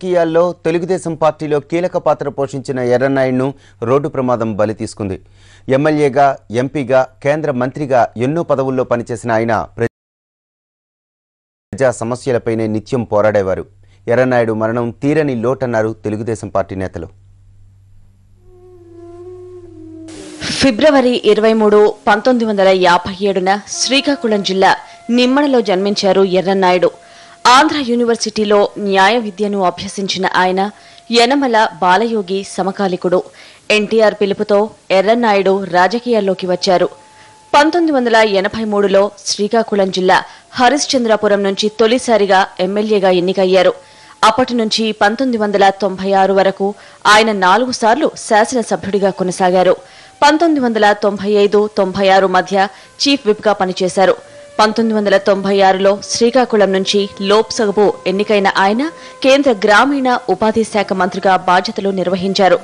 రాజకీయాల్లో తెలుగుదేశం పార్టీలో కీలక పాత్ర పోషించిన ఎర్రన్నాయుడును రోడ్డు ప్రమాదం బలి తీసుకుంది. ఎమ్మెల్యేగా, ఎంపీగా, కేంద్ర మంత్రిగా ఎన్నో పదవుల్లో పనిచేసిన ఆయన ప్రజా సమస్యలపైనే నిత్యం పోరాడేవారు. ఎర్రన్నాయుడు మరణం తీరని లోటన్నారు తెలుగుదేశం పార్టీ నేతలు. ఫిబ్రవరి 23, 1957న శ్రీకాకుళం జిల్లా నిమ్మడలో జన్మించారు ఎర్రన్నాయుడు. ఆంధ్ర యూనివర్సిటీలో న్యాయ విద్యను అభ్యసించిన ఆయన యనమల బాలయోగి సమకాలికుడు. ఎన్టీఆర్ పిలుపుతో ఎర్రన్నాయుడు రాజకీయాల్లోకి వచ్చారు. 1983లో శ్రీకాకుళం జిల్లా హరిశ్చంద్రపురం నుంచి తొలిసారిగా ఎమ్మెల్యేగా ఎన్నికయ్యారు. అప్పటి నుంచి 1996 వరకు ఆయన 4 సార్లు శాసనసభ్యుడిగా కొనసాగారు. 1995-96 మధ్య చీఫ్ విప్గా పనిచేశారు. 1996లో శ్రీకాకుళం నుంచి లోక్సభకు ఎన్నికైన ఆయన కేంద్ర గ్రామీణ ఉపాధి శాఖ మంత్రిగా బాధ్యతలు నిర్వహించారు.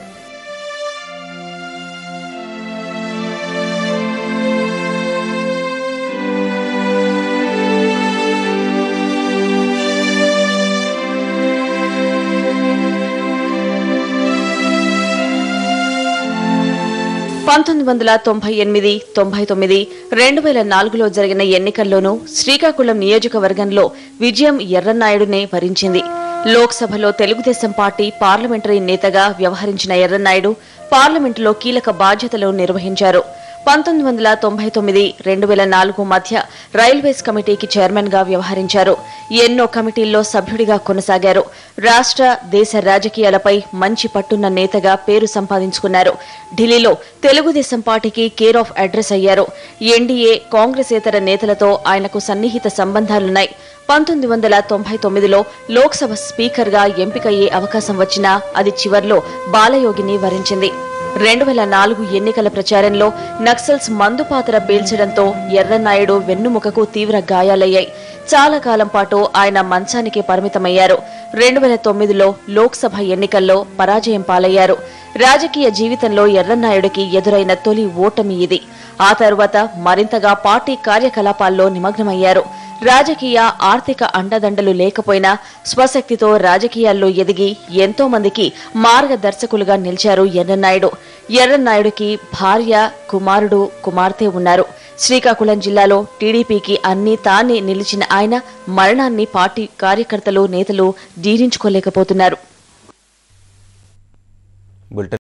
పంతొమ్మిది 99, 2004లో జరిగిన ఎన్నికల్లోనూ శ్రీకాకుళం నియోజకవర్గంలో విజయం ఎర్రన్నాయుడునే వరించింది. లోక్సభలో తెలుగుదేశం పార్టీ పార్లమెంటరీ నేతగా వ్యవహరించిన ఎర్రన్నాయుడు పార్లమెంటులో కీలక బాధ్యతలు నిర్వహించారు. 1999, 2004 మధ్య రైల్వేస్ కమిటీకి చైర్మన్ గా వ్యవహరించారు. ఎన్నో కమిటీల్లో సభ్యుడిగా కొనసాగారు. రాష్ట్ర, దేశ రాజకీయాలపై మంచి పట్టున్న నేతగా పేరు సంపాదించుకున్నారు. ఢిల్లీలో తెలుగుదేశం పార్టీకి కేర్ ఆఫ్ అడ్రస్ అయ్యారు. ఎన్డీఏ, కాంగ్రెసేతర నేతలతో ఆయనకు సన్నిహిత సంబంధాలున్నాయి. 1999లో లోక్సభ స్పీకర్ గా ఎంపికయ్యే అవకాశం వచ్చినా అది చివర్లో బాలయోగిని వరించింది. 2004 ఎన్నికల ప్రచారంలో నక్సల్స్ మందుపాత్ర పేల్చడంతో ఎర్రన్నాయుడు వెన్నుముకకు తీవ్ర గాయాలయ్యాయి. చాలా కాలం పాటు ఆయన మంచానికి పరిమితమయ్యారు. 2009లో లోక్సభ ఎన్నికల్లో పరాజయం పాలయ్యారు. రాజకీయ జీవితంలో ఎర్రన్నాయుడికి ఎదురైన తొలి ఓటమి ఇది. ఆ తరువాత మరింతగా పార్టీ కార్యకలాపాల్లో నిమగ్నమయ్యారు. రాజకీయ, ఆర్థిక అండదండలు లేకపోయినా స్వశక్తితో రాజకీయాల్లో ఎదిగి ఎంతో మందికి మార్గదర్శకులుగా నిలిచారు ఎర్రన్నాయుడు. ఎర్రన్నాయుడికి భార్య, కుమారుడు, కుమార్తె ఉన్నారు. శ్రీకాకుళం జిల్లాలో టీడీపీకి అన్నీ తానే నిలిచిన ఆయన మరణాన్ని పార్టీ కార్యకర్తలు, నేతలు జీర్ణించుకోలేకపోతున్నారు.